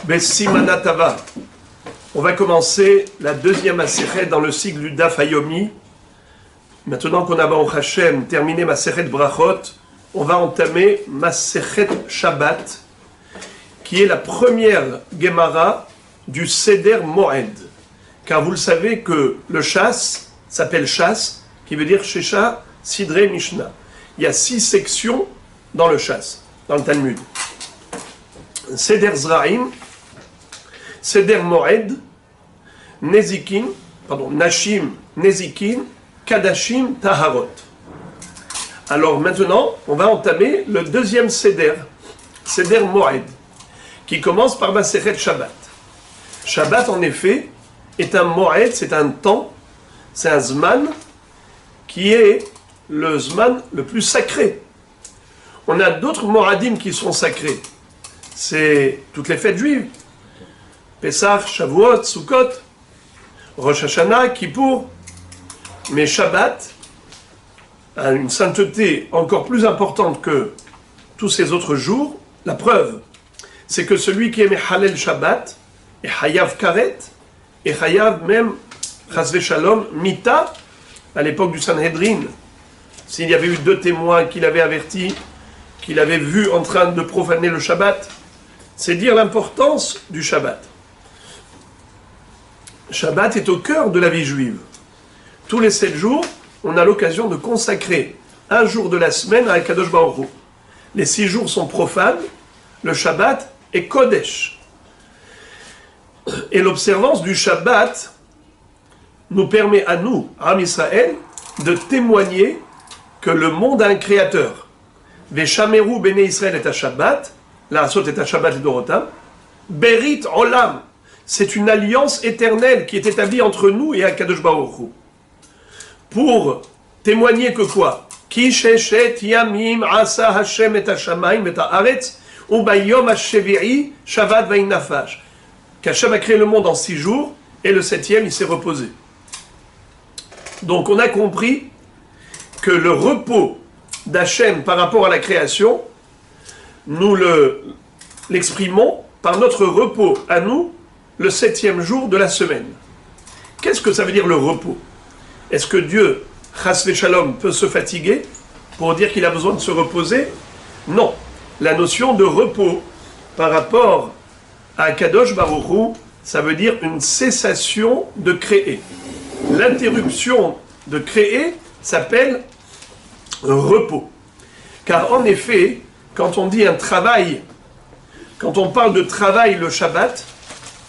Bessimana Tava. On va commencer la deuxième Masechet dans le cycle du Daf Hayomi. Maintenant qu'on a Baruch Hashem terminé Masechet Brachot, on va entamer Masechet Shabbat, qui est la première Gemara du Seder Moed. Car vous le savez que le Shas s'appelle Shas, qui veut dire Shesha Sidre Mishnah. Il y a 6 sections dans le Shas, dans le Talmud. Seder Zraim, Seder Moed, Nezikin, Nashim, Nezikin, Kadashim, Taharot. Alors maintenant, on va entamer le deuxième Seder, Seder Moed, qui commence par Masechet Shabbat. Shabbat, en effet, est un Moed, c'est un temps, c'est un Zman, qui est le Zman le plus sacré. On a d'autres Moadim qui sont sacrés. C'est toutes les fêtes juives. Pesach, Shavuot, Sukkot, Rosh Hashanah, Kippour. Mais Shabbat a une sainteté encore plus importante que tous ces autres jours. La preuve, c'est que celui qui aimait Halel Shabbat est Hayav Karet, et Hayav même, Chasve Shalom, Mita, à l'époque du Sanhedrin. S'il y avait eu 2 témoins qui l'avaient averti, qui l'avaient vu en train de profaner le Shabbat, c'est dire l'importance du Shabbat. Shabbat est au cœur de la vie juive. Tous les 7 jours, on a l'occasion de consacrer un jour de la semaine à Akadosh Baruch Hu. Les 6 jours sont profanes, le Shabbat est Kodesh. Et l'observance du Shabbat nous permet à nous, Am Israël, de témoigner que le monde a un créateur. Veshameru bene Israël est à Shabbat, la Asot est à Shabbat et Dorotam. Berit Olam, c'est une alliance éternelle qui est établie entre nous et Akadosh Baruch Hu. Pour témoigner que quoi? Ki sheshet yamim asa Hashem et hashamayim et haaretz ubayom hashevi'i Shabbat va'inafash. Qu'Hashem a créé le monde en 6 jours et le 7e il s'est reposé. Donc on a compris que le repos d'Hachem par rapport à la création, nous l'exprimons par notre repos à nous, le 7e jour de la semaine. Qu'est-ce que ça veut dire le repos? Est-ce que Dieu, Chasve Shalom, peut se fatiguer pour dire qu'il a besoin de se reposer? Non. La notion de repos par rapport à Kadosh Baruch Hu, ça veut dire une cessation de créer. L'interruption de créer s'appelle repos. Car en effet, quand on dit un travail, quand on parle de travail le Shabbat,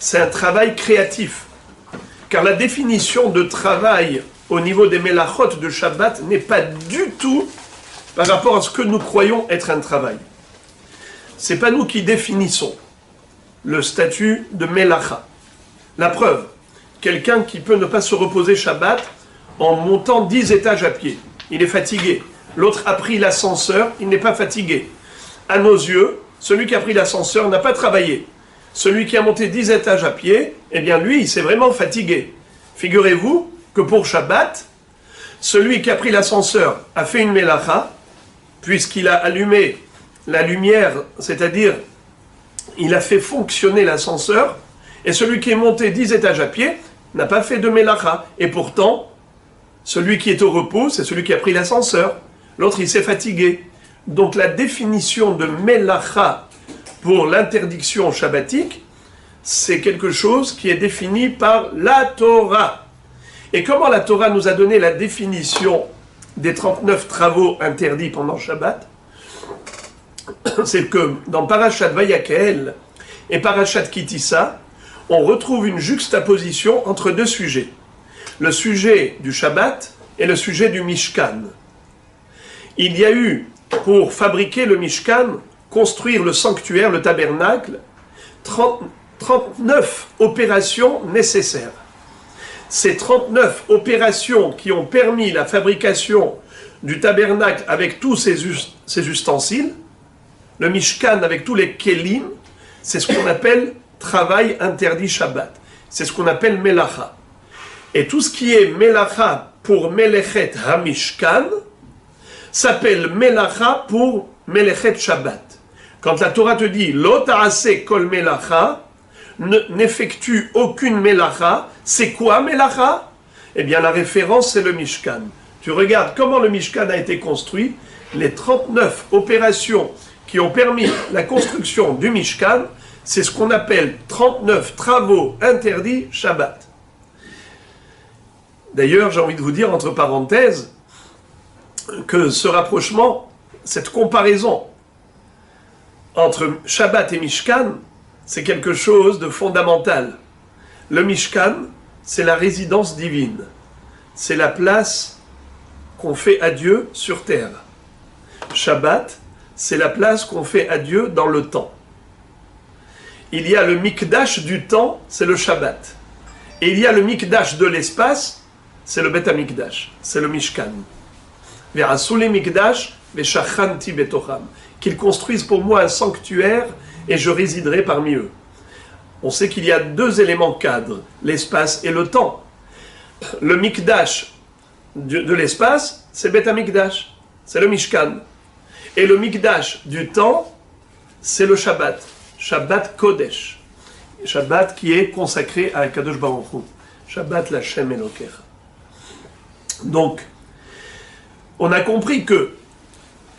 c'est un travail créatif. Car la définition de travail au niveau des Melachot de Shabbat n'est pas du tout par rapport à ce que nous croyons être un travail. C'est pas nous qui définissons le statut de Melacha. La preuve, quelqu'un qui peut ne pas se reposer Shabbat en montant 10 étages à pied. Il est fatigué. L'autre a pris l'ascenseur, il n'est pas fatigué. À nos yeux, celui qui a pris l'ascenseur n'a pas travaillé. Celui qui a monté 10 étages à pied, eh bien lui, il s'est vraiment fatigué. Figurez-vous que pour Shabbat, celui qui a pris l'ascenseur a fait une melacha, puisqu'il a allumé la lumière, c'est-à-dire il a fait fonctionner l'ascenseur, et celui qui est monté 10 étages à pied n'a pas fait de melacha. Et pourtant, celui qui est au repos, c'est celui qui a pris l'ascenseur. L'autre, il s'est fatigué. Donc la définition de melacha pour l'interdiction shabbatique, c'est quelque chose qui est défini par la Torah. Et comment la Torah nous a donné la définition des 39 travaux interdits pendant Shabbat? C'est que dans Parashat Vayakhel et Parashat Kitissa, on retrouve une juxtaposition entre 2 sujets. Le sujet du Shabbat et le sujet du Mishkan. Il y a eu, pour fabriquer le Mishkan, construire le sanctuaire, le tabernacle, 39 opérations nécessaires. Ces 39 opérations qui ont permis la fabrication du tabernacle avec tous ses ustensiles, le Mishkan avec tous les kelim, c'est ce qu'on appelle travail interdit Shabbat. C'est ce qu'on appelle Melacha. Et tout ce qui est Melacha pour Melechet HaMishkan s'appelle Melacha pour Melechet Shabbat. Quand la Torah te dit Lo ta'aseh kol melacha, n'effectue aucune mélacha. C'est quoi mélacha? Eh bien la référence c'est le Mishkan. Tu regardes comment le Mishkan a été construit, les 39 opérations qui ont permis la construction du Mishkan, c'est ce qu'on appelle 39 travaux interdits Shabbat. D'ailleurs, j'ai envie de vous dire, entre parenthèses, que ce rapprochement, cette comparaison entre Shabbat et Mishkan, c'est quelque chose de fondamental. Le Mishkan, c'est la résidence divine. C'est la place qu'on fait à Dieu sur terre. Shabbat, c'est la place qu'on fait à Dieu dans le temps. Il y a le Mikdash du temps, c'est le Shabbat. Et il y a le Mikdash de l'espace, c'est le Bet HaMikdash, c'est le Mishkan. Ve'asuli Mikdash ve'shachanti betocham. Qu'ils construisent pour moi un sanctuaire et je résiderai parmi eux. On sait qu'il y a deux éléments cadres, l'espace et le temps. Le Mikdash de l'espace, c'est Bet HaMikdash, c'est le Mishkan. Et le Mikdash du temps, c'est le Shabbat. Shabbat Kodesh. Shabbat qui est consacré à Kadosh Baruch Hu. Shabbat l'Hashem Eloker. Donc, on a compris que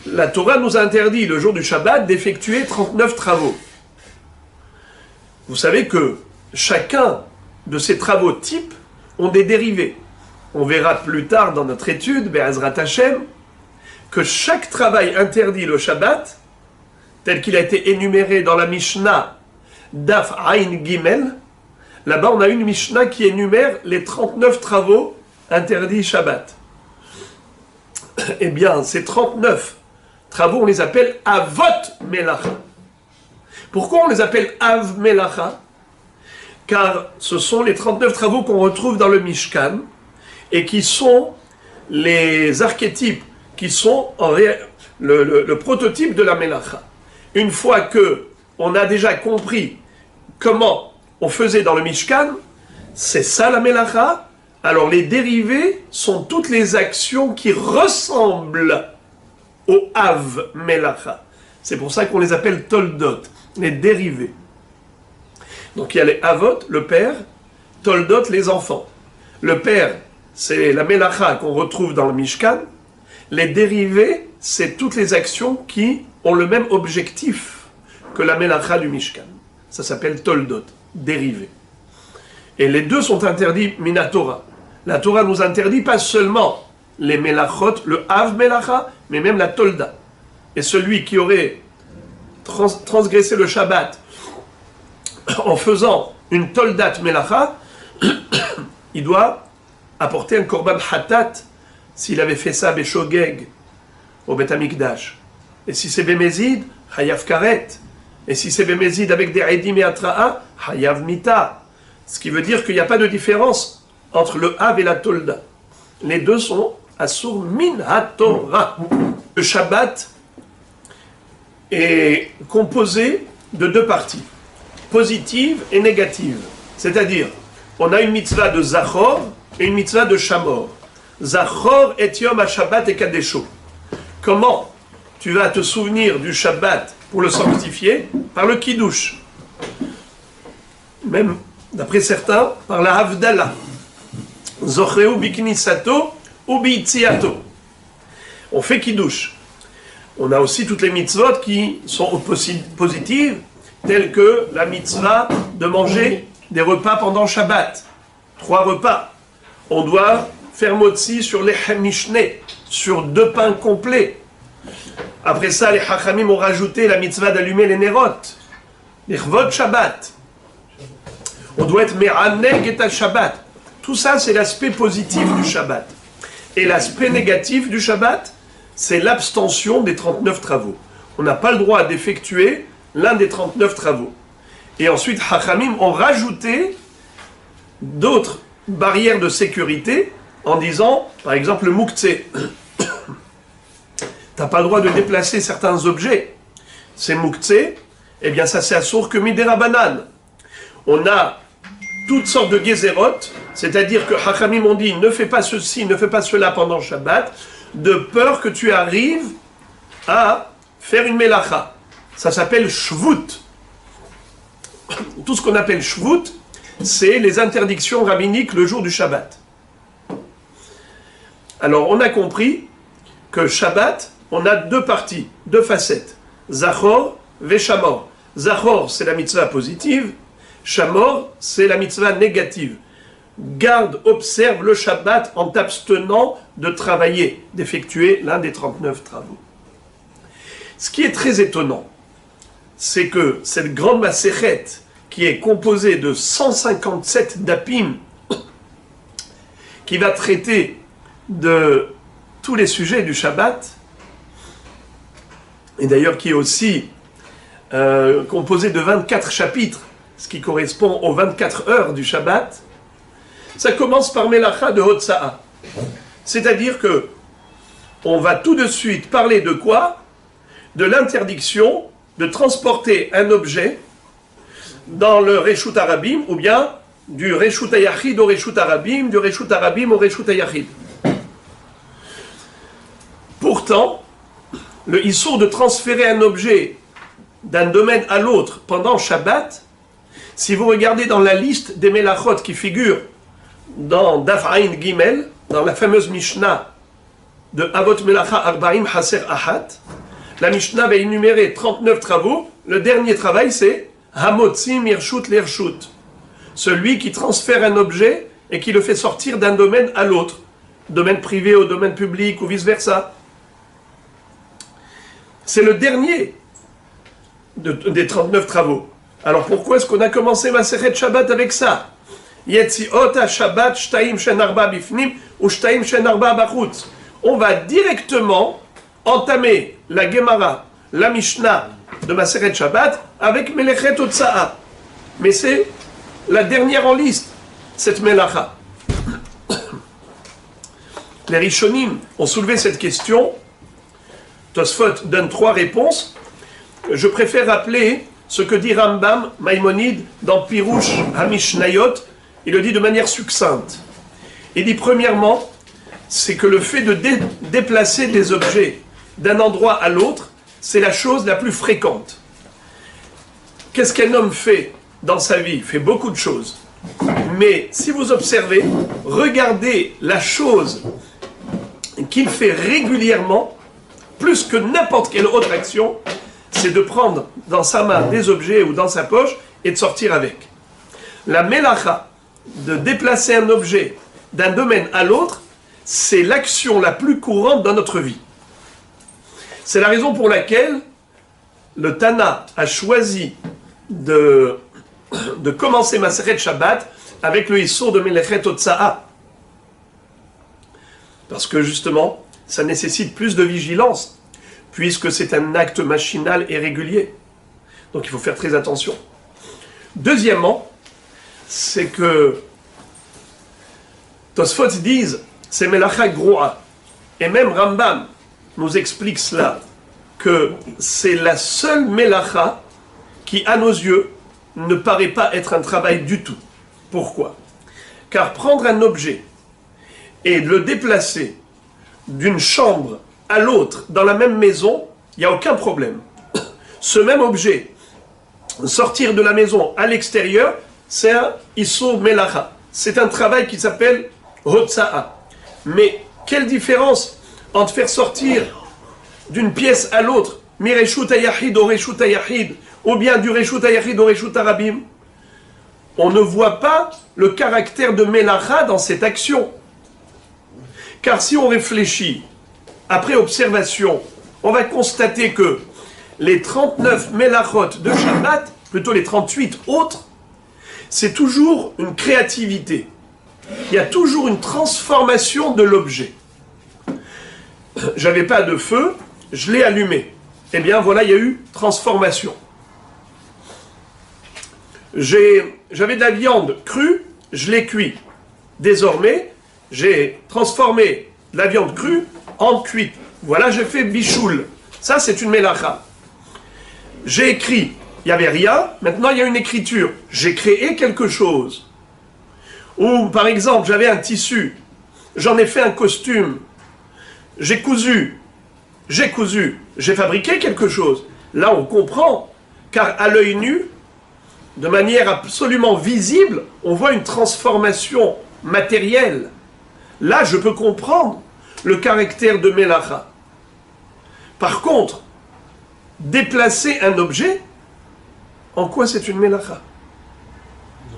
la Torah nous a interdit le jour du Shabbat d'effectuer 39 travaux. Vous savez que chacun de ces travaux types ont des dérivés. On verra plus tard dans notre étude, Be'ezrat Hashem, que chaque travail interdit le Shabbat, tel qu'il a été énuméré dans la Mishnah Daf Ain Gimel, là-bas on a une Mishnah qui énumère les 39 travaux interdits Shabbat. Eh bien, ces 39 travaux, on les appelle Avot Melacha. Pourquoi on les appelle Av Melacha? Car ce sont les 39 travaux qu'on retrouve dans le Mishkan et qui sont les archétypes, qui sont le prototype de la Melacha. Une fois que on a déjà compris comment on faisait dans le Mishkan, c'est ça la Melacha. Alors les dérivés sont toutes les actions qui ressemblent au Av Melacha. C'est pour ça qu'on les appelle Toldot, les dérivés. Donc il y a les Avot, le père, Toldot, les enfants. Le père, c'est la Melacha qu'on retrouve dans le Mishkan. Les dérivés, c'est toutes les actions qui ont le même objectif que la Melacha du Mishkan. Ça s'appelle Toldot, dérivés. Et les deux sont interdits Minatora. La Torah nous interdit pas seulement les Melachot, le Av Melacha, mais même la Tolda. Et celui qui aurait transgressé le Shabbat en faisant une Toldat Melacha, il doit apporter un Korban Hatat s'il avait fait ça Beshogeg au Bet HaMikdash. Et si c'est Bémézid, Hayav Karet. Et si c'est Bémézid avec des Edim et Atra'a, Hayav Mita. Ce qui veut dire qu'il n'y a pas de différence entre le Av et la Tolda. Les deux sont Asur Min HaTorah. Le Shabbat est composé de deux parties, positive et négative. C'est-à-dire, on a une mitzvah de Zachor et une mitzvah de Shamor. Zachor et Yom HaShabbat et Kadesho. Comment tu vas te souvenir du Shabbat pour le sanctifier? Par le Kiddush. Même, d'après certains, par la Havdalah. Zochreu biknisato ou biitziato. On fait Kiddush. On a aussi toutes les mitzvot qui sont positives, telles que la mitzvah de manger des repas pendant Shabbat. 3 repas. On doit faire motzi sur les Mishné, sur 2 pains complets. Après ça, les Chachamim ont rajouté la mitzvah d'allumer les Nerot, les Chvot Shabbat. On doit être Me'aneg et al Shabbat. Tout ça, c'est l'aspect positif du Shabbat. Et l'aspect négatif du Shabbat, c'est l'abstention des 39 travaux. On n'a pas le droit d'effectuer l'un des 39 travaux. Et ensuite, Chachamim ont rajouté d'autres barrières de sécurité en disant, par exemple, le Moukhtse. Tu n'as pas le droit de déplacer certains objets. C'est Moukhtse, eh bien ça c'est Assour que Midera Banan. On a toutes sortes de Gezerot, c'est-à-dire que Chachamim ont dit ne fais pas ceci, ne fais pas cela pendant Shabbat, de peur que tu arrives à faire une Melacha. Ça s'appelle Shvut. tout ce qu'on appelle Shvut, c'est les interdictions rabbiniques le jour du Shabbat. Alors, on a compris que Shabbat, on a deux parties, deux facettes. Zachor, Veshamor. Zachor, c'est la mitzvah positive. Shamor, c'est la mitzvah négative. Garde, observe le Shabbat en t'abstenant de travailler, d'effectuer l'un des 39 travaux. Ce qui est très étonnant, c'est que cette grande Masechet, qui est composée de 157 dapim, qui va traiter de tous les sujets du Shabbat, et d'ailleurs qui est aussi composée de 24 chapitres, ce qui correspond aux 24 heures du Shabbat, ça commence par Melacha de Hotza'a. C'est-à-dire que on va tout de suite parler de quoi? De l'interdiction de transporter un objet dans le Reshut Arabim, ou bien du Reshut Hayachid au Reshut Arabim, du Reshut Arabim au Reshut Hayachid. Pourtant, le issour de transférer un objet d'un domaine à l'autre pendant Shabbat, si vous regardez dans la liste des Melachot qui figurent dans Daf Ain Gimel, dans la fameuse Mishnah de Avot Melacha Arbaim Haser Ahat, la Mishnah va énumérer 39 travaux. Le dernier travail, c'est Hamotzi Mirshut Lirshut, celui qui transfère un objet et qui le fait sortir d'un domaine à l'autre, domaine privé au domaine public ou vice-versa. C'est le dernier des 39 travaux. Alors pourquoi est-ce qu'on a commencé Masechet Shabbat avec ça? Yetziot Shabbat Shtaim Shen Arba Bifnim ou Shtaim Shen Arba Bachutz. On va directement entamer la Gemara, la Mishnah de Masechet Shabbat avec Melechet Hotza'a. Mais c'est la dernière en liste, cette Melacha. Les Rishonim ont soulevé cette question. Tosfot donne 3 réponses. Je préfère rappeler ce que dit Rambam Maïmonide dans Pirush HaMishnayot. Il le dit de manière succincte. Il dit premièrement, c'est que le fait de déplacer des objets d'un endroit à l'autre, c'est la chose la plus fréquente. Qu'est-ce qu'un homme fait dans sa vie? Il fait beaucoup de choses. Mais si vous observez, regardez la chose qu'il fait régulièrement, plus que n'importe quelle autre action, c'est de prendre dans sa main des objets ou dans sa poche et de sortir avec. La melacha, de déplacer un objet d'un domaine à l'autre, c'est l'action la plus courante dans notre vie. C'est la raison pour laquelle le Tana a choisi de commencer Masechet Shabbat avec le Issour de Melechet Hotza'a. Parce que justement, ça nécessite plus de vigilance, puisque c'est un acte machinal et régulier. Donc il faut faire très attention. Deuxièmement, c'est que Tosfot disent c'est Melacha Groa. Et même Rambam nous explique cela, que c'est la seule Melacha qui, à nos yeux, ne paraît pas être un travail du tout. Pourquoi? Car prendre un objet et le déplacer d'une chambre à l'autre dans la même maison, il n'y a aucun problème. Ce même objet, sortir de la maison à l'extérieur, c'est un Issur Melacha. C'est un travail qui s'appelle Hotza'a. Mais quelle différence entre faire sortir d'une pièce à l'autre, Mireshut Hayachid au Reshut Hayachid, ou bien du Reshut Hayachid au Reshut Arabim? On ne voit pas le caractère de Melacha dans cette action. Car si on réfléchit, après observation, on va constater que les 39 Melachot de Shabbat, plutôt les 38 autres, c'est toujours une créativité. Il y a toujours une transformation de l'objet. J'avais pas de feu, je l'ai allumé. Eh bien voilà, il y a eu transformation. J'avais de la viande crue, je l'ai cuit. Désormais, j'ai transformé la viande crue en cuite. Voilà, j'ai fait bichoul. Ça, c'est une mélacha. J'ai écrit, il n'y avait rien, maintenant il y a une écriture. J'ai créé quelque chose. Ou, par exemple, j'avais un tissu, j'en ai fait un costume. J'ai cousu, j'ai fabriqué quelque chose. Là, on comprend, car à l'œil nu, de manière absolument visible, on voit une transformation matérielle. Là, je peux comprendre le caractère de Melacha. Par contre, déplacer un objet, en quoi c'est une Melacha?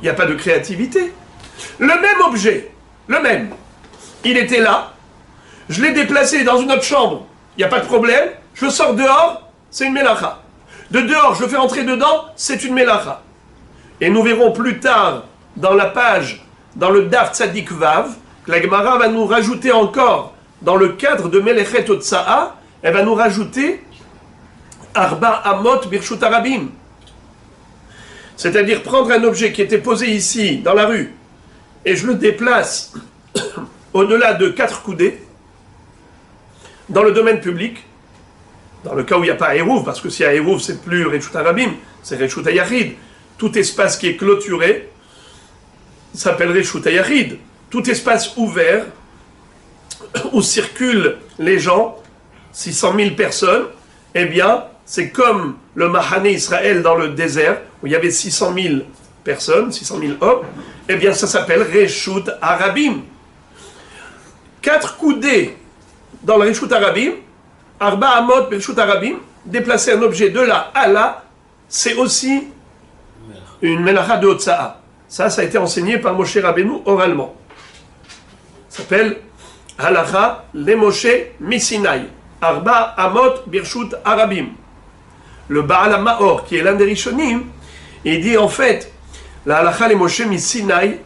Il n'y a pas de créativité. Le même objet, le même, il était là, je l'ai déplacé dans une autre chambre, il n'y a pas de problème, je sors dehors, c'est une Melacha. De dehors, je le fais entrer dedans, c'est une Melacha. Et nous verrons plus tard, dans la page, dans le Daf Tzadik Vav, que la Gemara va nous rajouter encore, dans le cadre de Melechet Otsa'a, elle va nous rajouter Arba Amot Birshut Arabim. C'est-à-dire prendre un objet qui était posé ici, dans la rue, et je le déplace au-delà de 4 coudées, dans le domaine public, dans le cas où il n'y a pas Eruv, parce que s'il y a Eruv, c'est plus Reshut Arabim, c'est Reshut Hayachid. Tout espace qui est clôturé s'appelle Reshut Hayachid. Tout espace ouvert, où circulent les gens, 600 000 personnes, eh bien, c'est comme le Mahané Israël dans le désert, où il y avait 600 000 personnes, 600 000 hommes, eh bien, ça s'appelle Reshut Arabim. 4 coudées dans le Reshut Arabim, Arba Amot Reshut Arabim, déplacer un objet de là à là, c'est aussi une Melacha de Otsa'a. Ça a été enseigné par Moshe Rabbeinu oralement. Ça s'appelle Halacha le Moshe Misinaï. Arba Amot Birshut Arabim. Le Baal HaMaor, qui est l'un des Rishonim, il dit en fait, la Halacha le Moshe Misinaï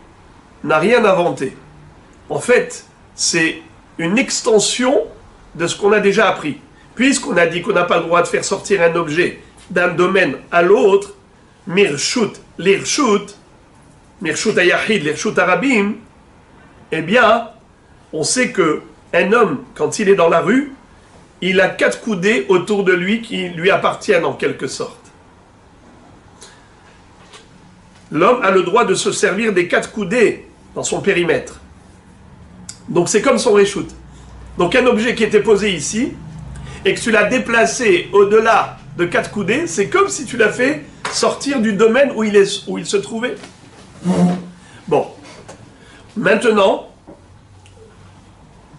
n'a rien inventé. En fait, c'est une extension de ce qu'on a déjà appris. Puisqu'on a dit qu'on n'a pas le droit de faire sortir un objet d'un domaine à l'autre, Mirshut, l'Irshut, Mirshut Hayachid, l'Irshut Arabim, eh bien, on sait que un homme, quand il est dans la rue, il a 4 coudées autour de lui qui lui appartiennent en quelque sorte. L'homme a le droit de se servir des 4 coudées dans son périmètre. Donc c'est comme son Reshut. Donc un objet qui était posé ici, et que tu l'as déplacé au-delà de 4 coudées, c'est comme si tu l'as fait sortir du domaine où il se trouvait. Bon. Maintenant,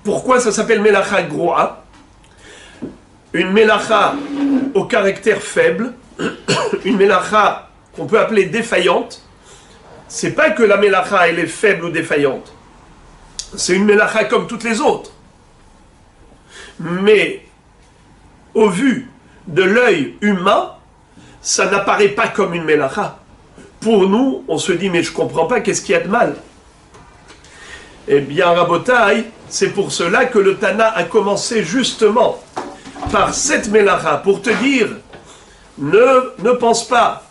pourquoi ça s'appelle Melacha Groa? Une Melacha au caractère faible, une Melacha qu'on peut appeler défaillante. C'est pas que la Melacha elle est faible ou défaillante. C'est une Melacha comme toutes les autres. Mais au vu de l'œil humain, ça n'apparaît pas comme une Melacha. Pour nous, on se dit, mais je ne comprends pas, qu'est-ce qu'il y a de mal? Eh bien, Rabotai, c'est pour cela que le Tana a commencé justement par cette Melacha, pour te dire, ne pense pas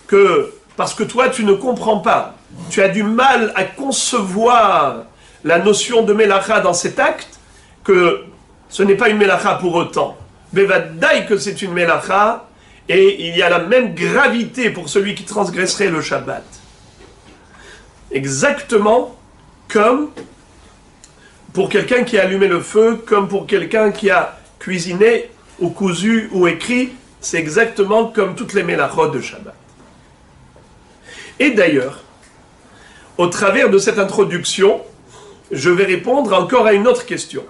que, parce que toi tu ne comprends pas, tu as du mal à concevoir la notion de Melacha dans cet acte, que ce n'est pas une Melacha pour autant. Bevadaï que c'est une Melacha, et il y a la même gravité pour celui qui transgresserait le Shabbat. Exactement comme pour quelqu'un qui a allumé le feu, comme pour quelqu'un qui a cuisiné ou cousu ou écrit, c'est exactement comme toutes les Melachot de Shabbat. Et d'ailleurs, au travers de cette introduction, je vais répondre encore à une autre question.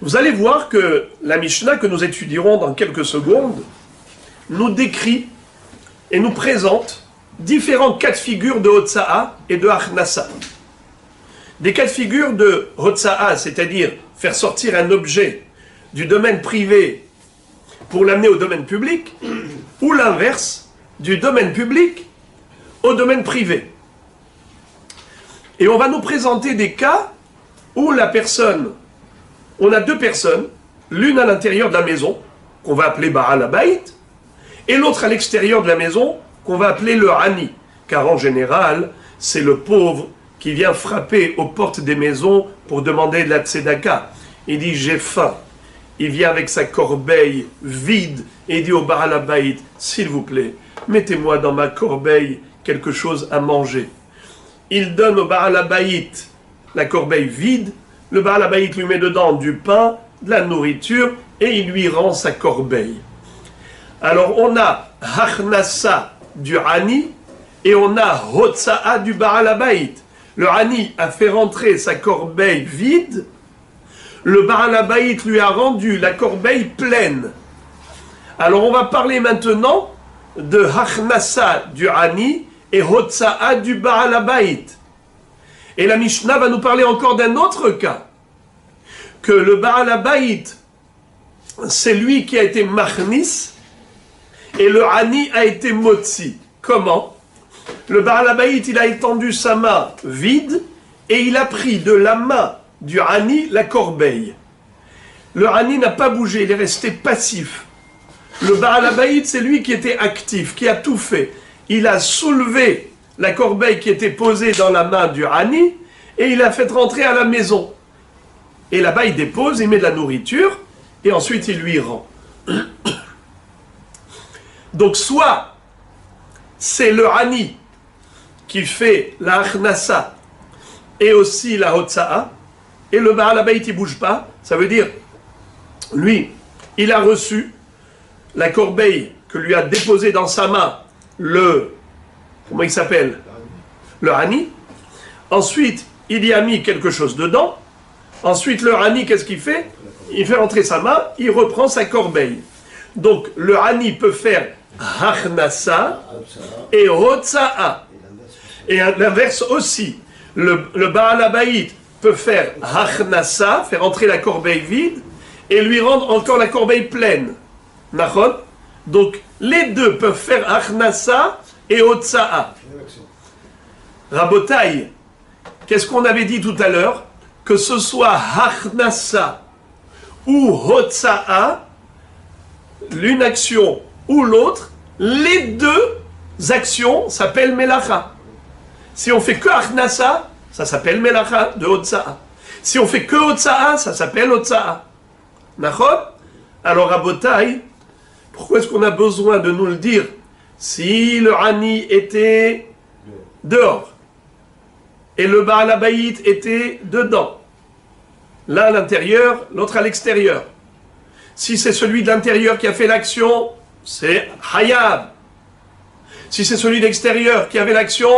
Vous allez voir que la Mishnah que nous étudierons dans quelques secondes nous décrit et nous présente différents cas de figure de Hotza'a et de Achnasa. Des cas de figure de Hotza'a, c'est-à-dire faire sortir un objet du domaine privé pour l'amener au domaine public, ou l'inverse, du domaine public au domaine privé. Et on va nous présenter des cas où la personne, on a 2 personnes, l'une à l'intérieur de la maison, qu'on va appeler Baal Habayit, et l'autre à l'extérieur de la maison, qu'on va appeler le Hani, car en général, c'est le pauvre qui vient frapper aux portes des maisons pour demander de la tzedaka. Il dit « j'ai faim ». Il vient avec sa corbeille vide et il dit au Baal Habayit « s'il vous plaît, mettez-moi dans ma corbeille quelque chose à manger ». Il donne au Baal Habayit la corbeille vide, le Baal Habayit lui met dedans du pain, de la nourriture, et il lui rend sa corbeille. Alors on a Hachnasa du Ani et on a Hotza'a du Baal Habayit. Le Ani a fait rentrer sa corbeille vide, le Baal Habayit lui a rendu la corbeille pleine. Alors on va parler maintenant de Hachnasa du Ani et Hotza'a du Baal Habayit. Et la Mishnah va nous parler encore d'un autre cas, que le Baal Habayit, c'est lui qui a été Machnis, et le Ani a été Motzi. Comment? Le Baal Habayit, il a étendu sa main vide, et il a pris de la main du Ani la corbeille. Le Ani n'a pas bougé, il est resté passif. Le Baal Habayit, c'est lui qui était actif, qui a tout fait. Il a soulevé la corbeille qui était posée dans la main du Ani, et il l'a fait rentrer à la maison. Et là-bas, il dépose, il met de la nourriture, et ensuite il lui rend. Donc soit c'est le Ani qui fait la Achnasa et aussi la Hotza'a, et le Baal Habayit il ne bouge pas, ça veut dire, lui, il a reçu la corbeille que lui a déposée dans sa main comment il s'appelle? Le Ani. Ensuite, il y a mis quelque chose dedans. Ensuite, le Ani, qu'est-ce qu'il fait? Il fait rentrer sa main, il reprend sa corbeille. Donc, le Ani peut faire Hachnasa et Hotza'a. Et l'inverse aussi. Le Baal Habayit peut faire Hachnasa, faire rentrer la corbeille vide, et lui rendre encore la corbeille pleine. Nachon? Donc, les deux peuvent faire Hachnasa et Hotza'a. Rabotai, qu'est-ce qu'on avait dit tout à l'heure? Que ce soit Hachnasa ou Hotza'a, l'une action ou l'autre, les deux actions s'appellent Melacha. Si on fait que Hachnasa, ça s'appelle Melacha de Hotza'a. Si on fait que Hotza'a, ça s'appelle Hotza'a. Nachon? Alors Rabotai, pourquoi est-ce qu'on a besoin de nous le dire? Si le Ani était dehors et le Baal Habayit était dedans, l'un à l'intérieur, l'autre à l'extérieur. Si c'est celui de l'intérieur qui a fait l'action, c'est Hayav. Si c'est celui de l'extérieur qui avait l'action,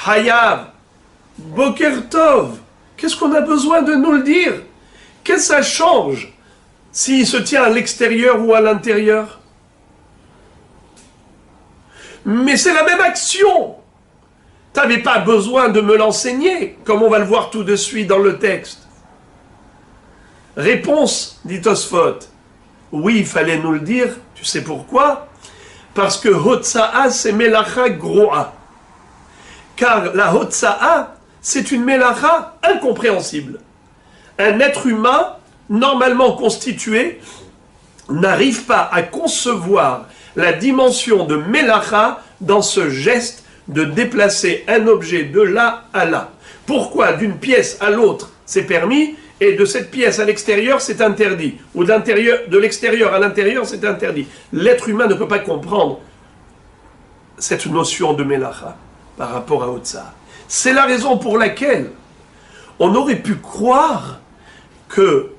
Hayav. Boker Tov. Qu'est-ce qu'on a besoin de nous le dire? Qu'est-ce que ça change s'il se tient à l'extérieur ou à l'intérieur? Mais c'est la même action. Tu n'avais pas besoin de me l'enseigner, comme on va le voir tout de suite dans le texte. Réponse, dit Tosfot. Oui, il fallait nous le dire. Tu sais pourquoi? Parce que Hotza'a, c'est Melacha Gro'a. Car la Hotza'a, c'est une Melacha incompréhensible. Un être humain, normalement constitué, n'arrive pas à concevoir la dimension de Melacha dans ce geste de déplacer un objet de là à là. Pourquoi d'une pièce à l'autre c'est permis et de cette pièce à l'extérieur c'est interdit, ou de l'extérieur à l'intérieur c'est interdit? L'être humain ne peut pas comprendre cette notion de Melacha par rapport à Hotza'a. C'est la raison pour laquelle on aurait pu croire que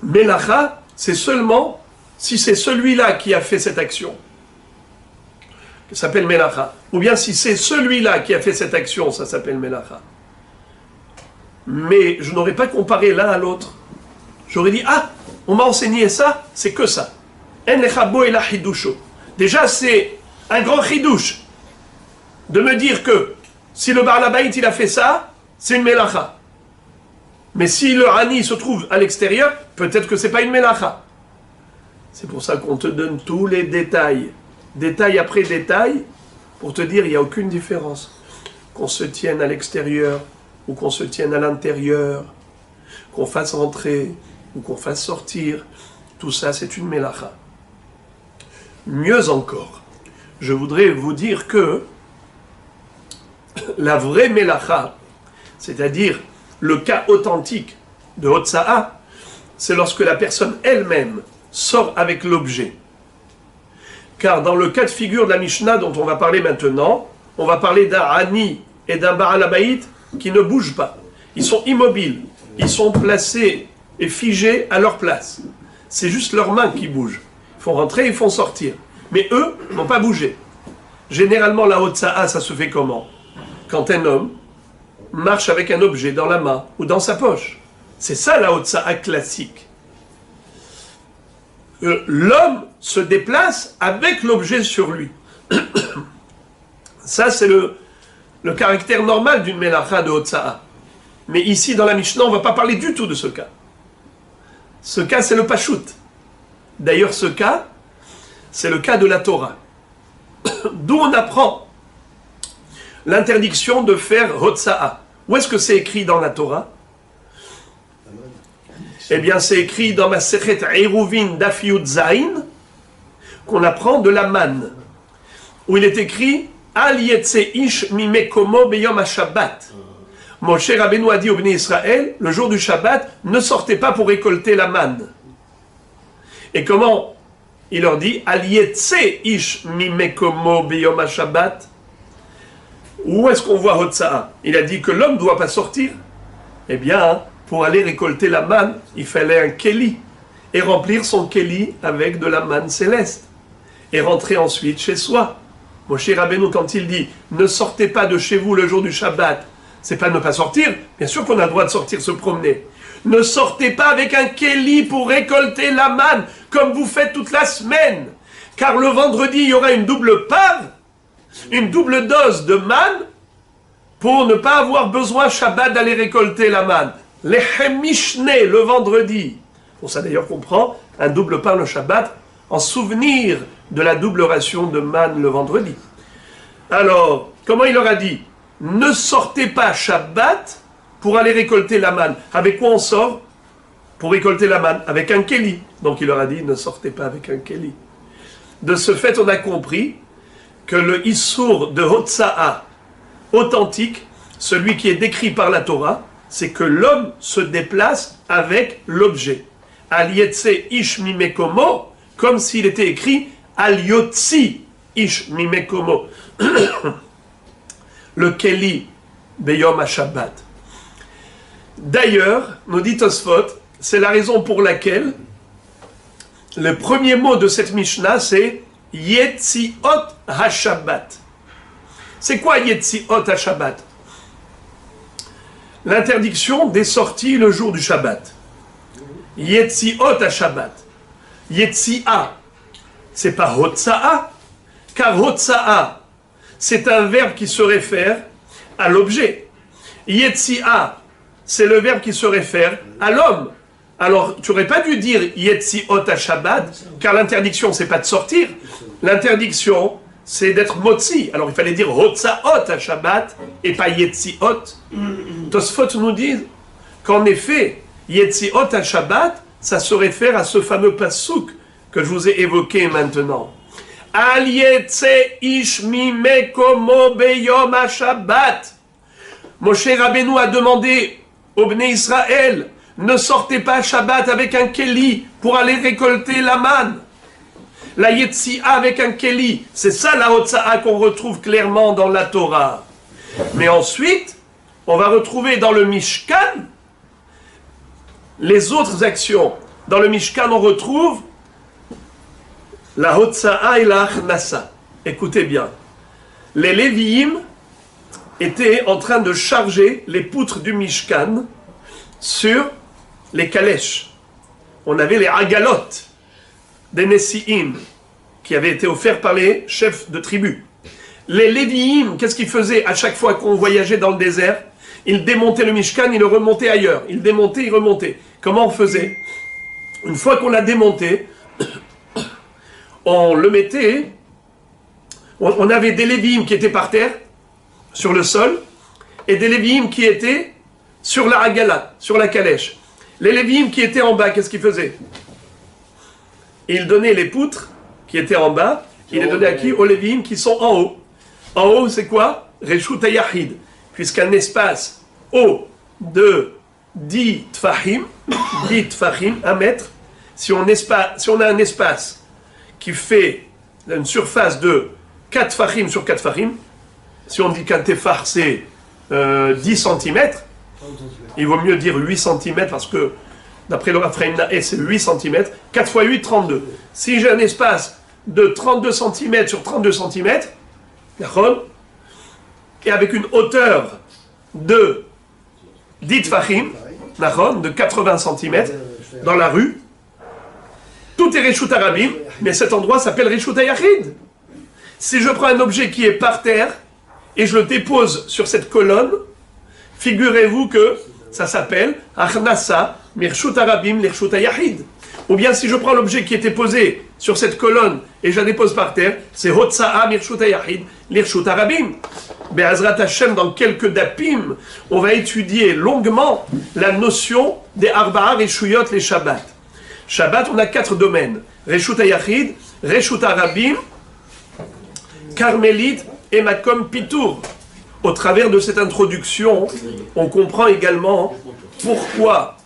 Melacha, c'est seulement si c'est celui-là qui a fait cette action, qui s'appelle Melacha. Ou bien si c'est celui-là qui a fait cette action, ça s'appelle Melacha. Mais je n'aurais pas comparé l'un à l'autre. J'aurais dit, ah, on m'a enseigné ça, c'est que ça. En lechabo et la hidusho. Déjà, c'est un grand hidouche de me dire que si le Baal Habayit il a fait ça, c'est une Melacha. Mais si le Ani se trouve à l'extérieur, peut-être que c'est pas une Melacha. C'est pour ça qu'on te donne tous les détails, détail après détail, pour te dire il n'y a aucune différence. Qu'on se tienne à l'extérieur ou qu'on se tienne à l'intérieur, qu'on fasse rentrer ou qu'on fasse sortir, tout ça c'est une Melacha. Mieux encore, je voudrais vous dire que la vraie Melacha, c'est-à-dire le cas authentique de Hotza'a, c'est lorsque la personne elle-même sort avec l'objet. Car dans le cas de figure de la Mishnah dont on va parler maintenant, on va parler d'un Ani et d'un Baal Habayit qui ne bougent pas. Ils sont immobiles, ils sont placés et figés à leur place. C'est juste leurs mains qui bougent. Ils font rentrer, ils font sortir. Mais eux n'ont pas bougé. Généralement, la Hotza'a, ça se fait comment? Quand un homme marche avec un objet dans la main ou dans sa poche. C'est ça la Hotza'a classique. L'homme se déplace avec l'objet sur lui. Ça, c'est le caractère normal d'une mélacha de Hotza'a. Mais ici, dans la Mishnah, on ne va pas parler du tout de ce cas. Ce cas, c'est le Pashut. D'ailleurs, ce cas, c'est le cas de la Torah. D'où on apprend l'interdiction de faire Hotza'a. Où est-ce que c'est écrit dans la Torah? Eh bien, c'est écrit dans Masechet Eruvin Daf Yud Zayin qu'on apprend de la manne, où il est écrit Al yetze ish mimekomo beyom ha-Shabbat. Moshe Rabbeinu a dit au Bnei Israël, le jour du Shabbat, ne sortez pas pour récolter la manne. Et comment il leur dit Al yetze ish mimekomo beyom ha-Shabbat. Où est-ce qu'on voit Hotza'a? Il a dit que l'homme ne doit pas sortir. Eh bien, pour aller récolter la manne, il fallait un kéli, et remplir son kéli avec de la manne céleste, et rentrer ensuite chez soi. Moshe Rabbeinu, quand il dit « Ne sortez pas de chez vous le jour du Shabbat », c'est pas ne pas sortir, bien sûr qu'on a le droit de sortir se promener. Ne sortez pas avec un kéli pour récolter la manne, comme vous faites toute la semaine, car le vendredi, il y aura une double part, une double dose de manne, pour ne pas avoir besoin Shabbat d'aller récolter la manne. Lechem Mishneh, le vendredi. Pour ça d'ailleurs qu'on prend un double pain le Shabbat en souvenir de la double ration de manne le vendredi. Alors, comment il leur a dit? Ne sortez pas Shabbat pour aller récolter la manne. Avec quoi on sort pour récolter la manne? Avec un kéli. Donc il leur a dit, ne sortez pas avec un kéli. De ce fait, on a compris que le Issour de Hotza'a authentique, celui qui est décrit par la Torah, c'est que l'homme se déplace avec l'objet. Al yetze ish mimekomo, comme s'il était écrit Al yotzi ish mimekomo. Le Keli beyom ha-Shabbat. D'ailleurs, nous dit Tosfot, c'est la raison pour laquelle le premier mot de cette Mishnah, c'est Yetziot ha-Shabbat. C'est quoi Yetziot ha-Shabbat? L'interdiction des sorties le jour du Shabbat. Yetziot ha-Shabbat. Yetzi'a, c'est pas Hotza'a, car Hotza'a, c'est un verbe qui se réfère à l'objet. Yetzi'a, c'est le verbe qui se réfère à l'homme. Alors, tu n'aurais pas dû dire Yetziot ha-Shabbat, car l'interdiction, c'est pas de sortir. L'interdiction, c'est d'être motzi. Alors, il fallait dire Hotzaot ha-Shabbat et pas Yetziot. Tosfot nous dit qu'en effet, Yetziot ha-Shabbat, ça se réfère à ce fameux pasouk que je vous ai évoqué maintenant. Al yetze ish mimekomo beyom ha-Shabbat. Moshe Rabbeinu a demandé au Bnei Israël, ne sortez pas Shabbat avec un kéli pour aller récolter la manne. La Yetzi'a avec un kéli, c'est ça la Hotza'a qu'on retrouve clairement dans la Torah. Mais ensuite, on va retrouver dans le Mishkan les autres actions. Dans le Mishkan, on retrouve la Hotza'a et la Achnasa. Écoutez bien. Les Lévi'im étaient en train de charger les poutres du Mishkan sur les calèches. On avait les Agalot des Nessi'im qui avaient été offerts par les chefs de tribu. Les Lévi'im, qu'est-ce qu'ils faisaient à chaque fois qu'on voyageait dans le désert? Ils démontaient le Mishkan, ils le remontaient ailleurs. Ils démontaient, ils remontaient. Comment on faisait? Une fois qu'on l'a démonté, on le mettait, on avait des Lévi'im qui étaient par terre, sur le sol, et des Lévi'im qui étaient sur la Hagala, sur la calèche. Les Lévi'im qui étaient en bas, qu'est-ce qu'ils faisaient? Ils donnaient les poutres qui étaient en bas, ils les donnaient à qui? Aux Lévi'im qui sont en haut. En haut, c'est quoi? Reshut hayachid. Puisqu'un espace haut de 10 tfahim, 1 mètre, si on a un espace qui fait une surface de 4 tfahim sur 4 tfahim, si on dit qu'un tefar c'est 10 cm, il vaut mieux dire 8 cm parce que D'après le Raphaël Naé, c'est 8 cm. 4 x 8, 32. Si j'ai un espace de 32 cm sur 32 cm, et avec une hauteur de 10 tfachim, de 80 cm, dans la rue, tout est Reshut Arabim, mais cet endroit s'appelle Reshut Hayachid. Si je prends un objet qui est par terre, et je le dépose sur cette colonne, figurez-vous que ça s'appelle Achnasa Mirshut Arabim Lirshut Hayachid. Ou bien si je prends l'objet qui était posé sur cette colonne et je la dépose par terre, c'est Hotsa'a Mirshut Hayachid Lirshut Arabim. Be'azrat Hashem, dans quelques dapim, on va étudier longuement la notion des Arba'a Reshuyot les Shabbat. Shabbat, on a 4 domaines. Reshut Hayachid, Reshut Arabim, Carmélite et Makom Pitour. Au travers de cette introduction, on comprend également pourquoi,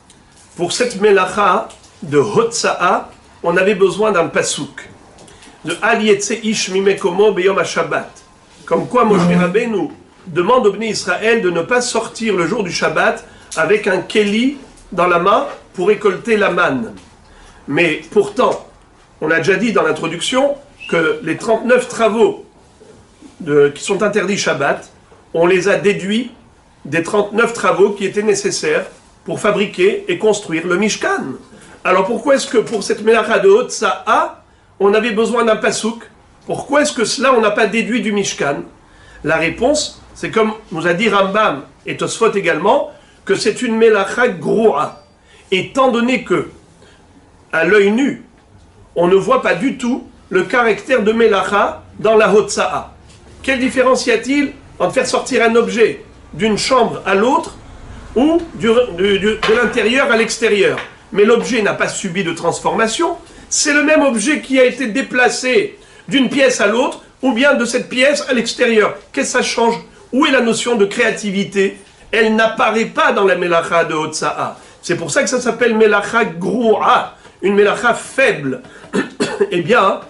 pour cette melacha de Hotsa'a, on avait besoin d'un pasouk. De Al Yetze Ish Mimekomo Beyom HaShabbat. Comme quoi Moshe Rabbeinu demande au Bnei Israël de ne pas sortir le jour du Shabbat avec un keli dans la main pour récolter la manne. Mais pourtant, on a déjà dit dans l'introduction que les 39 travaux qui sont interdits Shabbat, on les a déduits des 39 travaux qui étaient nécessaires pour fabriquer et construire le Mishkan. Alors pourquoi est-ce que pour cette melacha de Hotsa'a, on avait besoin d'un pasouk? Pourquoi est-ce que cela on n'a pas déduit du Mishkan? La réponse, c'est comme nous a dit Rambam et Tosfot également, que c'est une melacha groua. Étant donné que, à l'œil nu, on ne voit pas du tout le caractère de melacha dans la Hotsa'a. Quelle différence y a-t-il entre faire sortir un objet d'une chambre à l'autre ou de l'intérieur à l'extérieur? Mais l'objet n'a pas subi de transformation. C'est le même objet qui a été déplacé d'une pièce à l'autre ou bien de cette pièce à l'extérieur. Qu'est-ce que ça change? Où est la notion de créativité? Elle n'apparaît pas dans la melacha de Hotsa'a. C'est pour ça que ça s'appelle melacha groua, une melacha faible. Eh bien,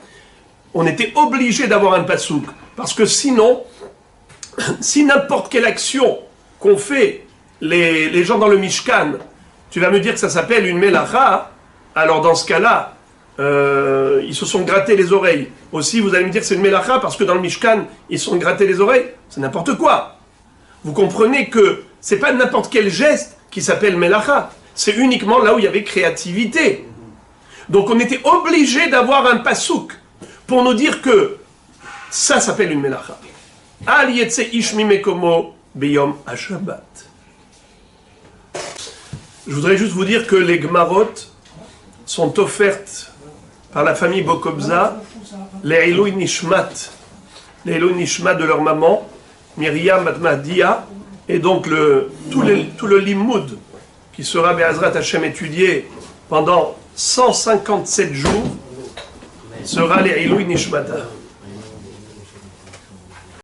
on était obligé d'avoir un pasouk. Parce que sinon, si n'importe quelle action qu'ont fait les gens dans le Mishkan, tu vas me dire que ça s'appelle une melacha, alors dans ce cas-là, ils se sont grattés les oreilles. Aussi, vous allez me dire que c'est une melacha parce que dans le Mishkan, ils se sont grattés les oreilles. C'est n'importe quoi. Vous comprenez que c'est pas n'importe quel geste qui s'appelle melacha. C'est uniquement là où il y avait créativité. Donc on était obligé d'avoir un pasouk pour nous dire que ça s'appelle une melacha. Al Yetze Ish Mimekomo Beyom HaShabbat. Je voudrais juste vous dire que les Gemarot sont offertes par la famille Bokobza, les Eloi Nishmat de leur maman, Myriam Matmadia, et donc tout le limoud qui sera Be'azrat Hashem étudié pendant 157 jours sera les Eloi Nishmata.